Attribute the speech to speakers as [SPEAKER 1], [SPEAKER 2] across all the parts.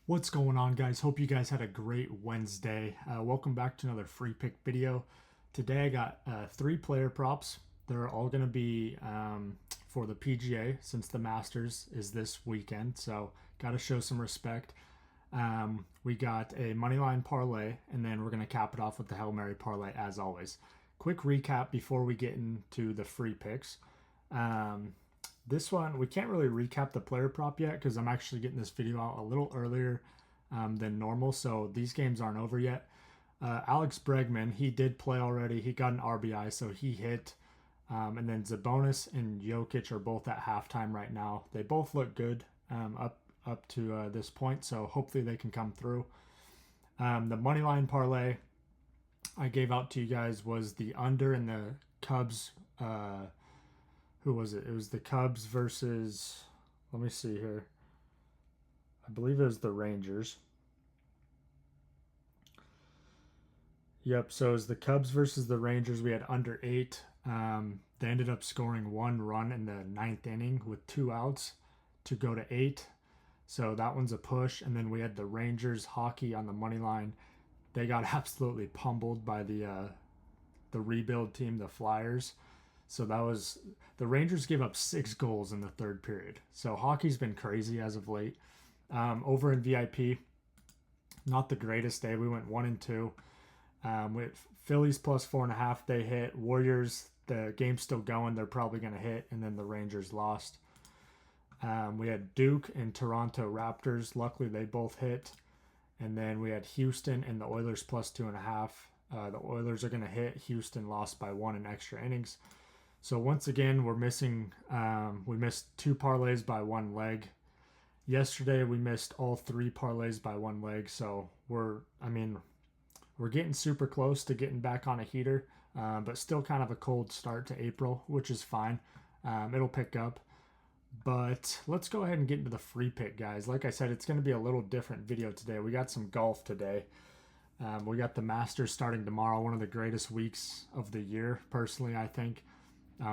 [SPEAKER 1] What's going on, guys? Hope you guys had a great Wednesday. Welcome back to another free pick video. Today I got 3 player props. They're all going to be for the PGA since the Masters is this weekend, so got to show some respect. We got a Moneyline parlay, and then we're going to cap it off with the Hail Mary parlay as always. Quick recap before we get into the free picks. This one, we can't really recap the player prop yet because I'm actually getting this video out a little earlier than normal, so these games aren't over yet. Alex Bregman, he did play already. He got an RBI, so he hit. And then Zabonis and Jokic are both at halftime right now. They both look good up to this point, so hopefully they can come through. The Moneyline parlay I gave out to you guys was the under in the Cubs. Who was it? It was the Cubs versus, let me see here. I believe it was the Rangers. Yep, so it was the Cubs versus the Rangers. We had under 8. They ended up scoring 1 run in the 9th inning with 2 outs to go to 8. So that one's a push. And then we had the Rangers hockey on the money line. They got absolutely pummeled by the rebuild team, the Flyers. So that was, the Rangers gave up 6 goals in the 3rd period. So hockey's been crazy as of late. Over in VIP, not the greatest day. We went 1-2. With Phillies plus 4.5, they hit. Warriors, the game's still going. They're probably going to hit. And then the Rangers lost. We had Duke and Toronto Raptors. Luckily, they both hit. And then we had Houston and the Oilers plus 2.5. The Oilers are going to hit. Houston lost by 1 in extra innings. So once again, we're missing. We missed 2 parlays by 1 leg. Yesterday, we missed all 3 parlays by 1 leg. So we're getting super close to getting back on a heater, but still kind of a cold start to April, which is fine. It'll pick up. But let's go ahead and get into the free pick, guys. Like I said, it's going to be a little different video today. We got some golf today. We got the Masters starting tomorrow, one of the greatest weeks of the year, personally, I think.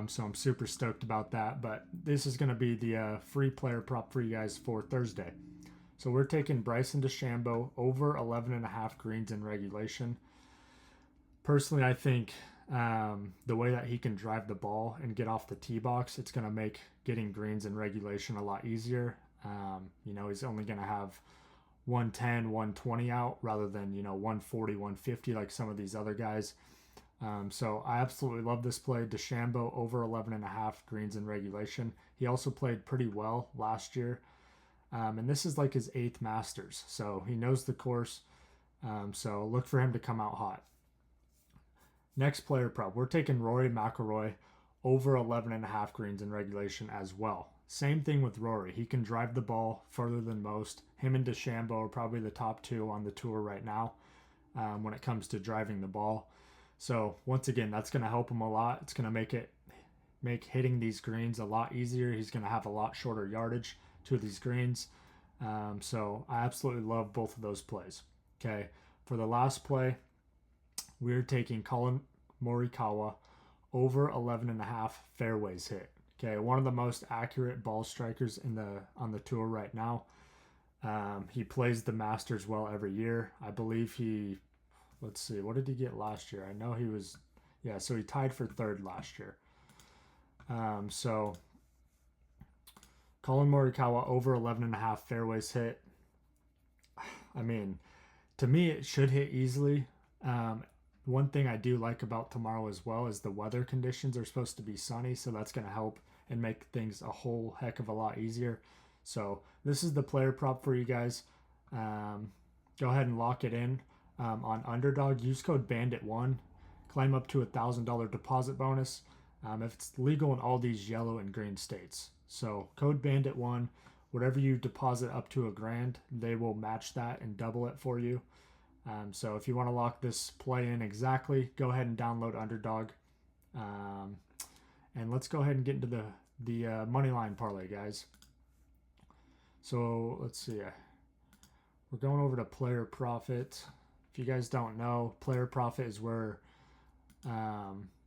[SPEAKER 1] So I'm super stoked about that. But this is going to be the free player prop for you guys for Thursday. So we're taking Bryson DeChambeau over 11.5 greens in regulation. Personally, I think the way that he can drive the ball and get off the tee box, it's going to make getting greens in regulation a lot easier. He's only going to have 110, 120 out rather than, 140, 150 like some of these other guys. So I absolutely love this play. DeChambeau over 11.5 greens in regulation. He also played pretty well last year. And this is like his 8th Masters. So he knows the course. So look for him to come out hot. Next player prop. We're taking Rory McIlroy over 11.5 greens in regulation as well. Same thing with Rory. He can drive the ball further than most. Him and DeChambeau are probably the top 2 on the tour right now when it comes to driving the ball. So once again, that's going to help him a lot. It's going to make hitting these greens a lot easier. He's going to have a lot shorter yardage to these greens. So I absolutely love both of those plays. Okay, for the last play, we're taking Colin Morikawa over 11.5 fairways hit. Okay, one of the most accurate ball strikers on the tour right now. He plays the Masters well every year. I believe let's see, what did he get last year? I know so he tied for 3rd last year. So Colin Morikawa over 11.5 fairways hit. To me, it should hit easily. One thing I do like about tomorrow as well is the weather conditions are supposed to be sunny, so that's going to help and make things a whole heck of a lot easier. So this is the player prop for you guys. Go ahead and lock it in. On Underdog, use code BANDIT1. Claim up to $1,000 deposit bonus if it's legal in all these yellow and green states. So code BANDIT1, whatever you deposit up to $1,000, they will match that and double it for you. So if you want to lock this play in exactly, go ahead and download Underdog. And let's go ahead and get into the Moneyline parlay, guys. So let's see. We're going over to player profit. If you guys don't know, player profit is where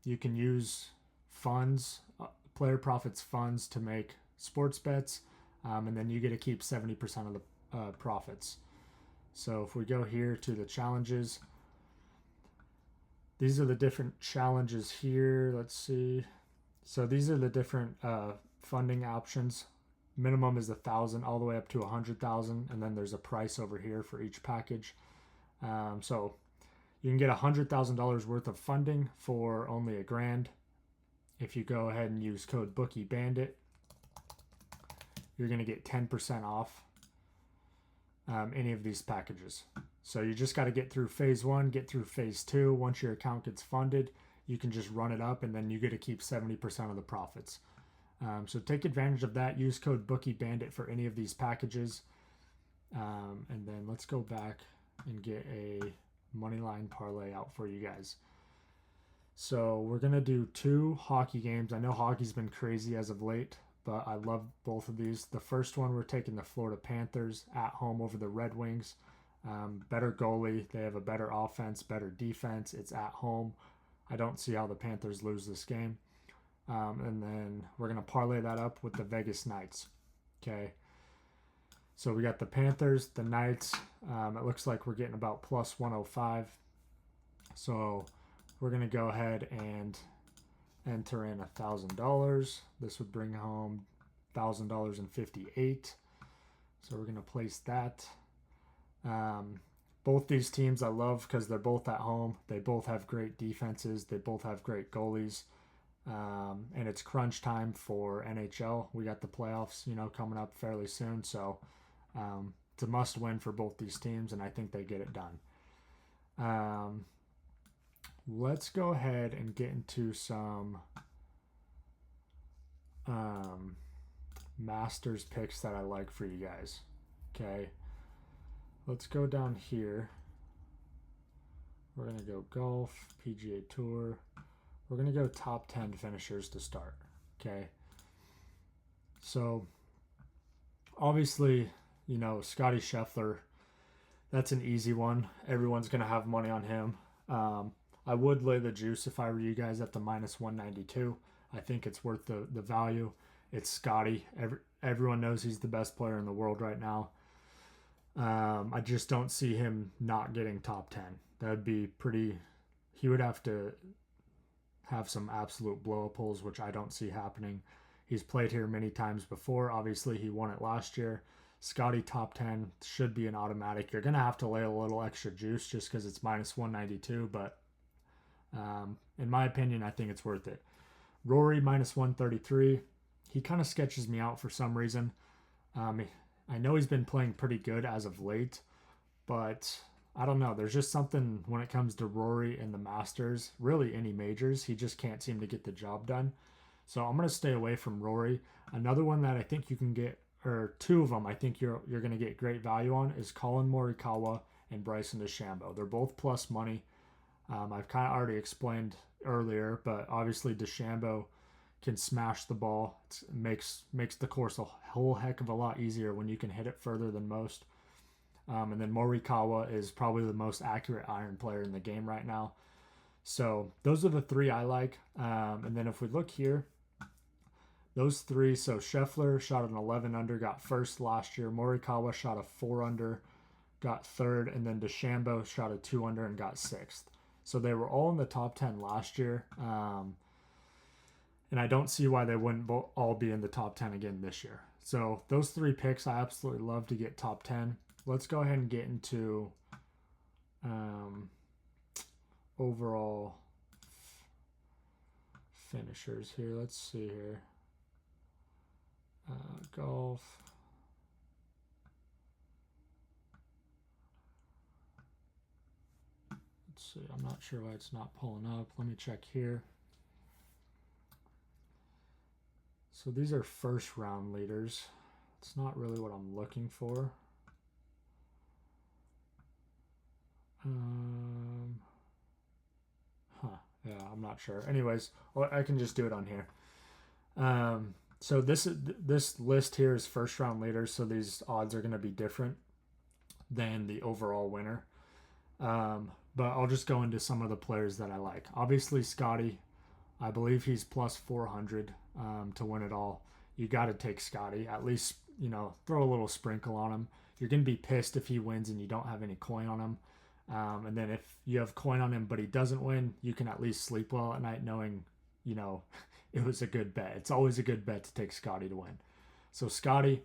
[SPEAKER 1] you can use funds, player profits funds to make sports bets, and then you get to keep 70% of the profits. So if we go here to the challenges, these are the different challenges here. Let's see. So these are the different funding options. Minimum is 1,000 all the way up to 100,000, and then there's a price over here for each package. So you can get $100,000 worth of funding for only $1,000. If you go ahead and use code BOOKIEBANDIT, you're going to get 10% off any of these packages. So you just got to get through phase 1, get through phase 2. Once your account gets funded, you can just run it up, and then you get to keep 70% of the profits. So take advantage of that. Use code BOOKIEBANDIT for any of these packages. And then let's go back and get a Moneyline parlay out for you guys. So we're going to do 2 hockey games. I know hockey's been crazy as of late, but I love both of these. The first one, we're taking the Florida Panthers at home over the Red Wings. Better goalie. They have a better offense, better defense. It's at home. I don't see how the Panthers lose this game. And then we're going to parlay that up with the Vegas Knights. Okay. So we got the Panthers, the Knights. It looks like we're getting about plus 105. So we're going to go ahead and enter in $1,000. This would bring home $1,000.58. So we're going to place that. Both these teams I love because they're both at home. They both have great defenses. They both have great goalies. And it's crunch time for NHL. We got the playoffs, coming up fairly soon. So it's a must win for both these teams, and I think they get it done. Let's go ahead and get into some Masters picks that I like for you guys. Okay. Let's go down here. We're going to go golf, PGA Tour. We're going to go top 10 finishers to start. Okay. So, obviously, Scotty Scheffler, that's an easy one. Everyone's going to have money on him. I would lay the juice if I were you guys at the minus 192. I think it's worth the value. It's Scotty. Everyone knows he's the best player in the world right now. I just don't see him not getting top 10. That would be pretty... He would have to have some absolute blow-up pulls, which I don't see happening. He's played here many times before. Obviously, he won it last year. Scotty top 10 should be an automatic. You're going to have to lay a little extra juice just because it's minus 192, but in my opinion, I think it's worth it. Rory minus 133. He kind of sketches me out for some reason. I know he's been playing pretty good as of late, but I don't know. There's just something when it comes to Rory and the Masters, really any majors, he just can't seem to get the job done. So I'm going to stay away from Rory. Another one that I think you can get, or 2 of them I think you're going to get great value on, is Colin Morikawa and Bryson DeChambeau. They're both plus money. I've kind of already explained earlier, but obviously DeChambeau can smash the ball. It makes the course a whole heck of a lot easier when you can hit it further than most. And then Morikawa is probably the most accurate iron player in the game right now. So those are the 3 I like. And then if we look here, those 3, so Scheffler shot an 11 under, got first last year. Morikawa shot a 4 under, got third. And then DeChambeau shot a 2 under and got 6th. So they were all in the top 10 last year. And I don't see why they wouldn't all be in the top 10 again this year. So those 3 picks, I absolutely love to get top 10. Let's go ahead and get into overall finishers here. Let's see here. Golf. Let's see. I'm not sure why it's not pulling up. Let me check here. So these are first round leaders. It's not really what I'm looking for. Yeah, I'm not sure. Anyways, well, I can just do it on here. So this list here is first round leaders, so these odds are going to be different than the overall winner. But I'll just go into some of the players that I like. Obviously, Scotty, I believe he's plus 400 to win it all. You got to take Scotty. At least, throw a little sprinkle on him. you're going to be pissed if he wins and you don't have any coin on him. And then if you have coin on him but he doesn't win, you can at least sleep well at night knowing, you know, it was a good bet. It's always a good bet to take Scotty to win. So Scotty,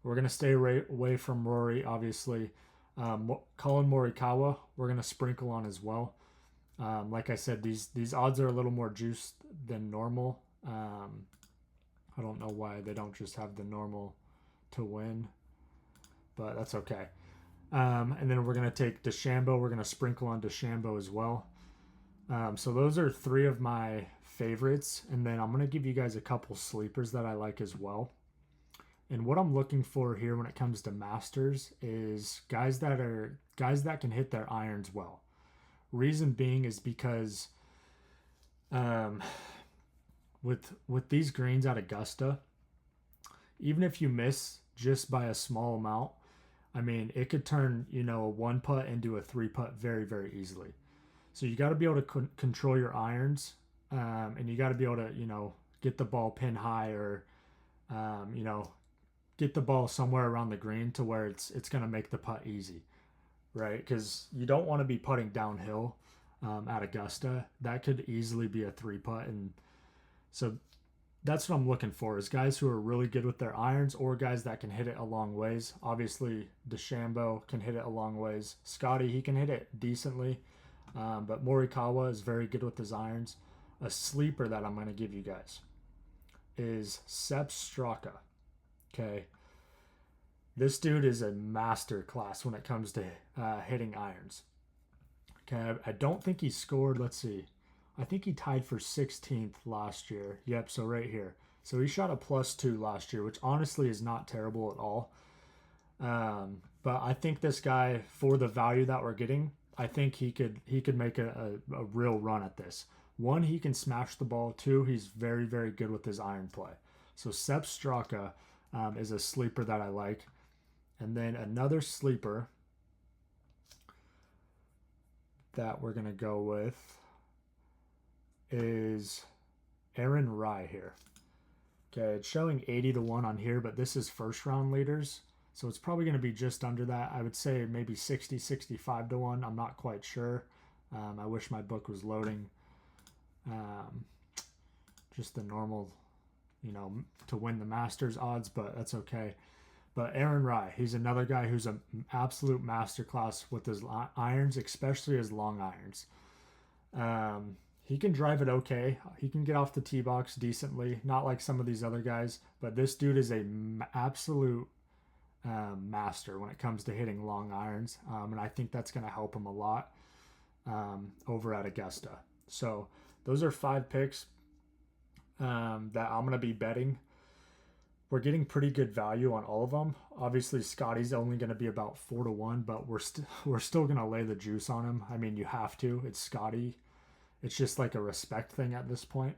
[SPEAKER 1] we're going to stay away from Rory, obviously. Colin Morikawa, we're going to sprinkle on as well. Like I said, these odds are a little more juiced than normal. I don't know why they don't just have the normal to win, but that's okay. And then we're going to take DeChambeau. We're going to sprinkle on DeChambeau as well. So those are 3 of my favorites. And then I'm going to give you guys a couple sleepers that I like as well. And what I'm looking for here when it comes to Masters is guys that can hit their irons well. Reason being is because with these greens at Augusta, even if you miss just by a small amount, I mean, it could turn, you know, a 1-putt into a 3-putt very, very easily. So you got to be able to control your irons, and you got to be able to, you know, get the ball pin high or, you know, get the ball somewhere around the green to where it's going to make the putt easy, right? Because you don't want to be putting downhill at Augusta. That could easily be a 3-putt, and so that's what I'm looking for, is guys who are really good with their irons or guys that can hit it a long ways. Obviously, DeChambeau can hit it a long ways. Scotty, he can hit it decently, but Morikawa is very good with his irons. A sleeper that I'm going to give you guys is Sepp Straka. Okay, this dude is a master class when it comes to hitting irons. Okay, I don't think he scored. Let's see. I think he tied for 16th last year. Yep, so right here. So he shot a +2 last year, which honestly is not terrible at all. But I think this guy, for the value that we're getting, I think he could make a real run at this. 1, he can smash the ball. 2, he's very, very good with his iron play. So Sepp Straka is a sleeper that I like. And then another sleeper that we're going to go with is Aaron Rai here. Okay, it's showing 80-1 on here, but this is first round leaders, so it's probably going to be just under that. I would say maybe 65-1. I'm not quite sure. I wish my book was loading. Just the normal, you know, to win the Masters odds, but that's okay. But Aaron Rai, he's another guy who's an absolute masterclass with his irons, especially his long irons. He can drive it okay. He can get off the tee box decently, not like some of these other guys. But this dude is a absolute master when it comes to hitting long irons, and I think that's going to help him a lot over at Augusta. So those are 5 picks that I'm going to be betting. We're getting pretty good value on all of them. Obviously, Scotty's only going to be about 4-1, but we're still going to lay the juice on him. I mean, you have to. It's Scotty. It's just like a respect thing at this point.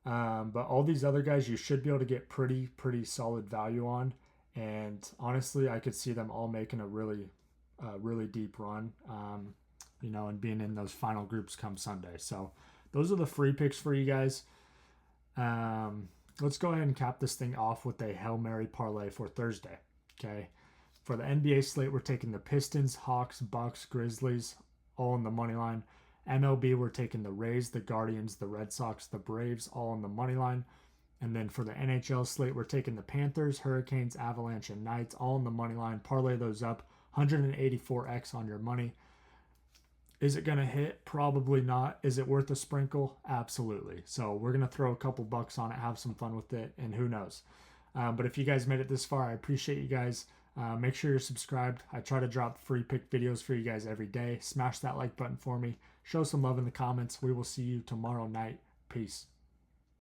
[SPEAKER 1] But all these other guys, you should be able to get pretty solid value on. And honestly, I could see them all making a really deep run, you know, and being in those final groups come Sunday. So those are the free picks for you guys. Let's go ahead and cap this thing off with a Hail Mary parlay for Thursday. Okay. For the NBA slate, we're taking the Pistons, Hawks, Bucks, Grizzlies, all in the money line. MLB, we're taking the Rays, the Guardians, the Red Sox, the Braves, all on the money line. And then for the NHL slate, we're taking the Panthers, Hurricanes, Avalanche, and Knights, all on the money line. Parlay those up, 184x on your money. Is it going to hit? Probably not. Is it worth a sprinkle? Absolutely. So we're going to throw a couple bucks on it, have some fun with it, and who knows. But if you guys made it this far, I appreciate you guys. Make sure you're subscribed. I try to drop free pick videos for you guys every day. Smash that like button for me. Show some love in the comments. We will see you tomorrow night. Peace.